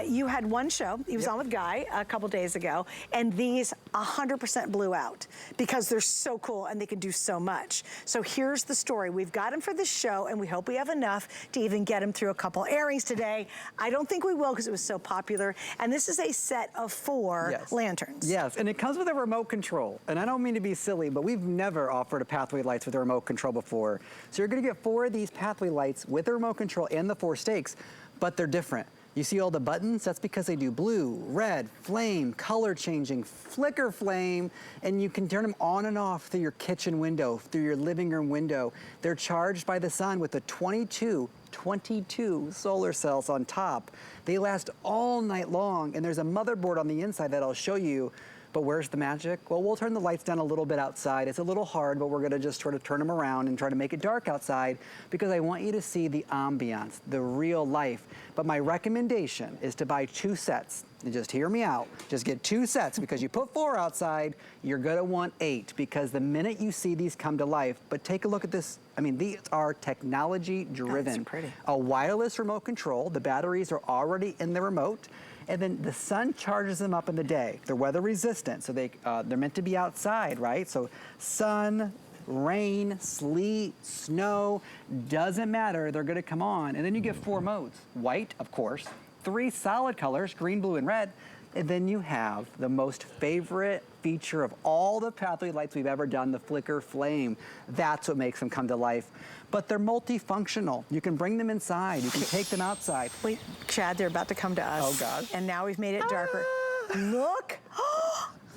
You had one show, he was on with Guy a couple days ago, and these 100% blew out because they're so cool and they can do so much. So here's the story. We've got them for this show, and we hope we have enough to even get them through a couple airings today. I don't think we will because it was so popular. And this is a set of 4 lanterns. Yes, and it comes with a remote control. And I don't mean to be silly, but we've never offered a pathway lights with a remote control before. So you're gonna get 4 of these pathway lights with a remote control and the 4 stakes, but they're different. You see all the buttons? That's because they do blue, red, flame, color changing, flicker flame, and you can turn them on and off through your kitchen window, through your living room window. They're charged by the sun with the 22 solar cells on top. They last all night long, and there's a motherboard on the inside that I'll show you. But where's the magic? Well, we'll turn the lights down a little bit outside. It's a little hard, but we're gonna just sort of turn them around and try to make it dark outside because I want you to see the ambiance, the real life. But my recommendation is to buy 2 sets. And just hear me out. Just get 2 sets because you put 4 outside, you're gonna want 8 because the minute you see these come to life, but take a look at this. I mean, these are technology driven. That's pretty. A wireless remote control. The batteries are already in the remote. And then the sun charges them up in the day. They're weather resistant, so they're meant to be outside, right? So sun, rain, sleet, snow, doesn't matter, they're gonna come on. And then you get 4 modes. White, of course, 3 solid colors, green, blue, and red. And then you have the most favorite feature of all the pathway lights we've ever done, the flicker flame. That's what makes them come to life. But they're multifunctional. You can bring them inside. You can take them outside. Wait, Chad, they're about to come to us. Oh, God. And now we've made it darker. Look.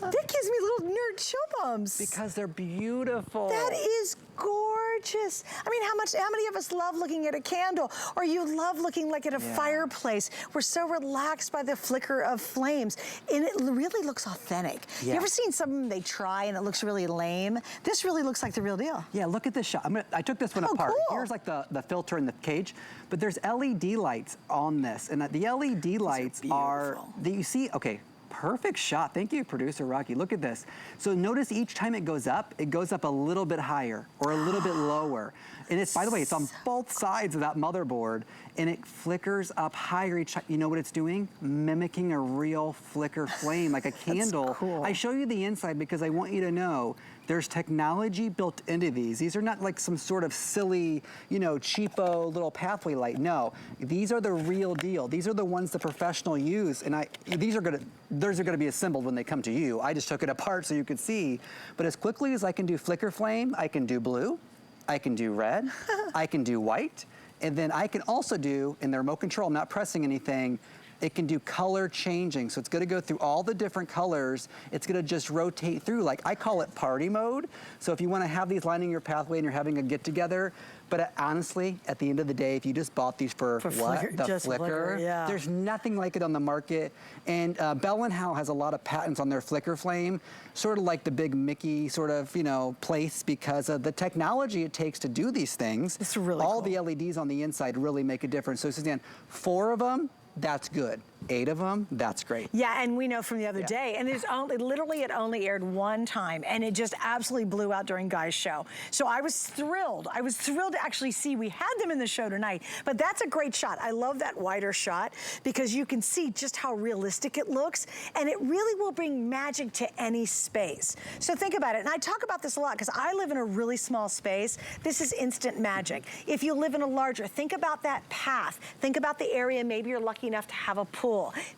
That gives me little nerd chill bumps. Because they're beautiful. That is gorgeous. I mean, how many of us love looking at a candle, or you love looking like at a fireplace? We're so relaxed by the flicker of flames, and it really looks authentic. You ever seen some of them they try and it looks really lame? This really looks like the real deal. Yeah, look at this shot. I took this one apart. Cool. Here's like the filter in the cage, but there's LED lights on this, and the LED lights are that you see. Okay. Perfect shot. Thank you, producer Rocky. Look at this. So notice each time it goes up a little bit higher or a little bit lower. And it's, by the way, it's on both sides of that motherboard, and it flickers up higher each time. You know what it's doing? Mimicking a real flicker flame, like a candle. That's cool. I show you the inside because I want you to know there's technology built into these. These are not like some sort of silly, you know, cheapo little pathway light. No, these are the real deal. These are the ones the professional use, and these are gonna be assembled when they come to you. I just took it apart so you could see. But as quickly as I can do flicker flame, I can do blue, I can do red, I can do white, and then I can also do, in the remote control, I'm not pressing anything, it can do color changing. So it's gonna go through all the different colors. It's gonna just rotate through, like I call it party mode. So if you wanna have these lining your pathway and you're having a get together, but honestly, at the end of the day, if you just bought these for what? The flicker, there's nothing like it on the market. And Bell & Howell has a lot of patents on their flicker flame, sort of like the big Mickey sort of, you know, place because of the technology it takes to do these things. It's really all cool. the LEDs on the inside really make a difference. So Suzanne, 4 of them, that's good. 8 of them, that's great. Yeah, and we know from the other day, and there's literally it only aired one time, and it just absolutely blew out during Guy's show. So I was thrilled. I was thrilled to actually see we had them in the show tonight. But that's a great shot. I love that wider shot because you can see just how realistic it looks, and it really will bring magic to any space. So think about it, and I talk about this a lot because I live in a really small space. This is instant magic. If you live in a larger, think about that path. Think about the area, maybe you're lucky enough to have a pool.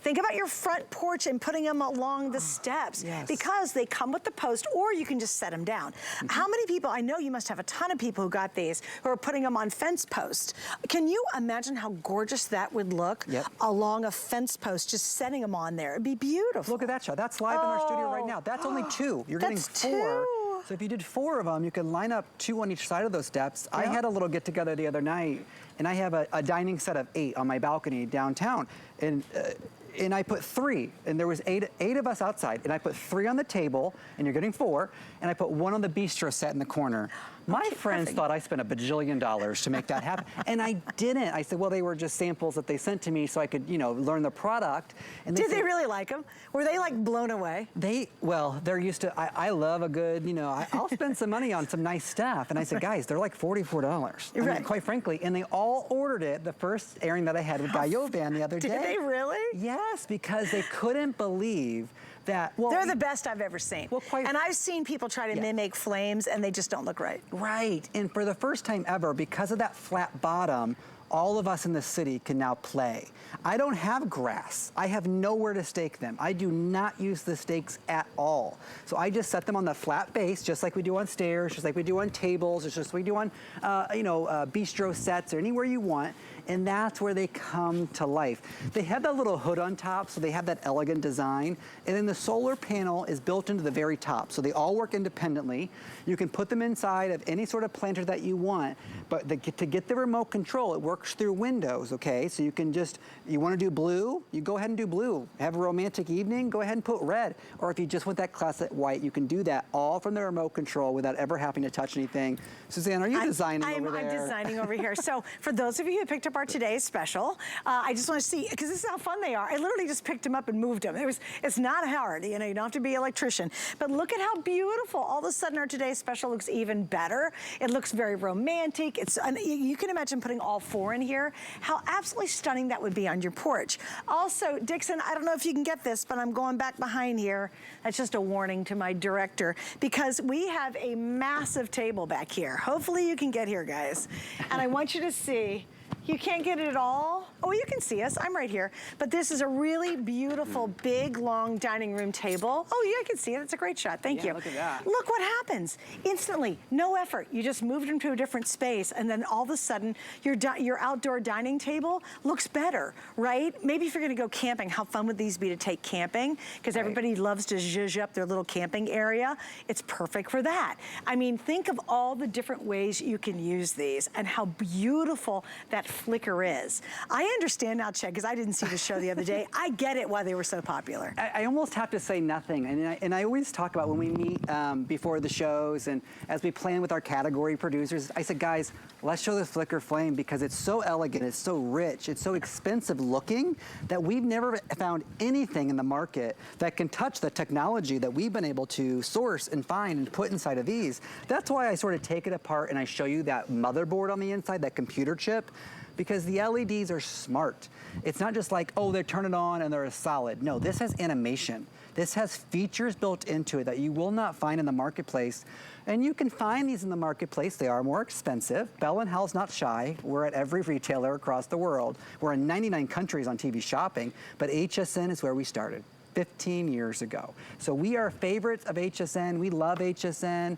Think about your front porch and putting them along the steps because they come with the post, or you can just set them down. How many people, I know you must have a ton of people who got these, who are putting them on fence posts. Can you imagine how gorgeous that would look along a fence post, just setting them on there? It'd be beautiful. Look at that shot. That's live in our studio right now. That's only 2. You're getting 4. So if you did 4 of them, you can line up 2 on each side of those steps. I had a little get together the other night, and I have a dining set of 8 on my balcony downtown. And and I put 3, and there was eight of us outside, and I put 3 on the table, and you're getting 4, and I put 1 on the bistro set in the corner. My friends thought I spent $1 bajillion to make that happen, and I didn't. I said, well, they were just samples that they sent to me so I could, you know, learn the product. And Did they really like them? Were they like blown away? Well, they're used to, I love a good, you know, I'll spend some money on some nice stuff. And I said, guys, they're like $44. I mean, quite frankly, and they all ordered it the first airing that I had with Guy Yovan the other day. Did they really? Yes, because they couldn't believe that, well, they're the best I've ever seen. Well, and I've seen people try to mimic flames and they just don't look right. Right, and for the first time ever, because of that flat bottom, all of us in the city can now play. I don't have grass. I have nowhere to stake them. I do not use the stakes at all. So I just set them on the flat base, just like we do on stairs, just like we do on tables, just like we do on, bistro sets or anywhere you want. And that's where they come to life. They have that little hood on top, so they have that elegant design. And then the solar panel is built into the very top. So they all work independently. You can put them inside of any sort of planter that you want. But to get the remote control, it works through windows, okay? So you can just, you want to do blue, you go ahead and do blue. Have a romantic evening, go ahead and put red. Or if you just want that classic white, you can do that all from the remote control without ever having to touch anything. Suzanne, are you designing over there? I'm designing over here. So for those of you who picked up our today's special, I just want to see, because this is how fun they are. I literally just picked them up and moved them. It's not hard, you know, you don't have to be an electrician. But look at how beautiful. All of a sudden our today's special looks even better. It looks very romantic. You can imagine putting all 4 in here. How absolutely stunning that would be on your porch. Also, Dixon, I don't know if you can get this, but I'm going back behind here. That's just a warning to my director, because we have a massive table back here. Hopefully you can get here, guys. And I want you to see. You can't get it at all? Oh, you can see us. I'm right here. But this is a really beautiful, big, long dining room table. Oh, yeah, I can see it. It's a great shot. Thank you. Look at that. Look what happens. Instantly, no effort. You just moved into a different space, and then all of a sudden, your outdoor dining table looks better, right? Maybe if you're going to go camping, how fun would these be to take camping? Because everybody loves to zhuzh up their little camping area. It's perfect for that. I mean, think of all the different ways you can use these and how beautiful that flicker is. I understand now, Chad, because I didn't see the show the other day. I get it why they were so popular. I almost have to say nothing. And I always talk about when we meet before the shows and as we plan with our category producers, I said, guys, let's show the flicker flame because it's so elegant, it's so rich, it's so expensive looking that we've never found anything in the market that can touch the technology that we've been able to source and find and put inside of these. That's why I sort of take it apart and I show you that motherboard on the inside, that computer chip, because the LEDs are smart. It's not just like, oh, they turn it on and they're a solid. No, this has animation. This has features built into it that you will not find in the marketplace. And you can find these in the marketplace. They are more expensive. Bell & Howell's not shy. We're at every retailer across the world. We're in 99 countries on TV shopping, but HSN is where we started 15 years ago. So we are favorites of HSN. We love HSN.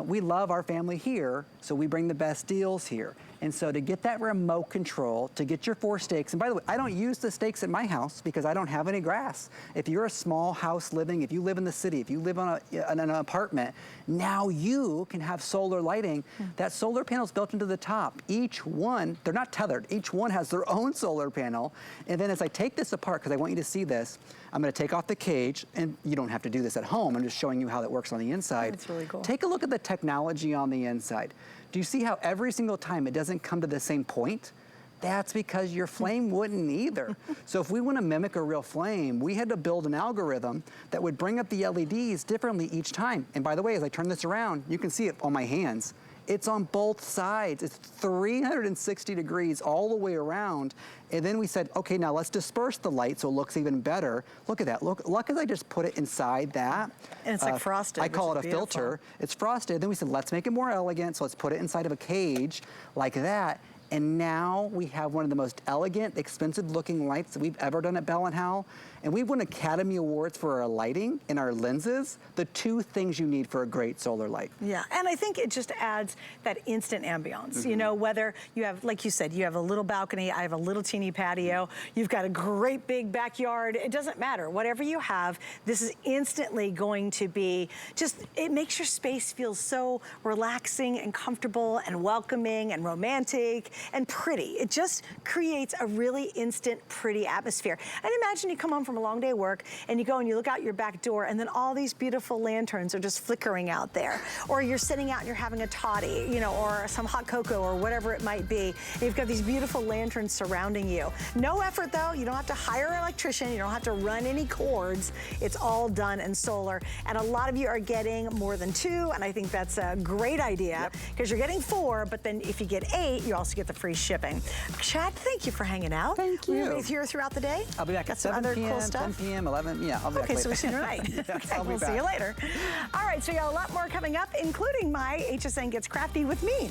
We love our family here, so we bring the best deals here. And so to get that remote control, to get your 4 stakes, and by the way, I don't use the stakes at my house because I don't have any grass. If you're a small house living, if you live in the city, if you live on an apartment, now you can have solar lighting. That solar panel's built into the top. Each one, they're not tethered. Each one has their own solar panel. And then as I take this apart, because I want you to see this, I'm gonna take off the cage, and you don't have to do this at home. I'm just showing you how that works on the inside. That's really cool. Take a look at the technology on the inside. Do you see how every single time it doesn't come to the same point? That's because your flame wouldn't either. So if we want to mimic a real flame, we had to build an algorithm that would bring up the LEDs differently each time. And by the way, as I turn this around, you can see it on my hands. It's on both sides. It's 360 degrees all the way around. And then we said, okay, now let's disperse the light so it looks even better. Look at that. Look as I just put it inside that. And it's like frosted. I call it a filter. It's frosted. Then we said, let's make it more elegant. So let's put it inside of a cage like that. And now we have one of the most elegant, expensive looking lights that we've ever done at Bell & Howell. And we've won Academy Awards for our lighting and our lenses, the 2 things you need for a great solar light. Yeah, and I think it just adds that instant ambiance. You know, whether you have, like you said, you have a little balcony, I have a little teeny patio, you've got a great big backyard, it doesn't matter. Whatever you have, this is instantly going to be just, it makes your space feel so relaxing and comfortable and welcoming and romantic. and pretty. It just creates a really instant, pretty atmosphere. And imagine you come home from a long day of work and you go and you look out your back door and then all these beautiful lanterns are just flickering out there. Or you're sitting out and you're having a toddy, you know, or some hot cocoa or whatever it might be. You've got these beautiful lanterns surrounding you. No effort though. You don't have to hire an electrician. You don't have to run any cords. It's all done in solar. And a lot of you are getting more than 2, and I think that's a great idea because you're getting 4, but then if you get 8, you also get the free shipping. Chad, thank you for hanging out. Thank you. Will you be here throughout the day? I'll be back at 7 other p.m., cool stuff? 10 p.m., 11, yeah, I'll be back Okay, later. so we'll see you tonight. Yes, Okay, I'll be we'll back. see you later. All right, so you got a lot more coming up, including my HSN Gets Crafty with me.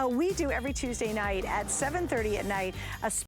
We do every Tuesday night at 7:30 at night a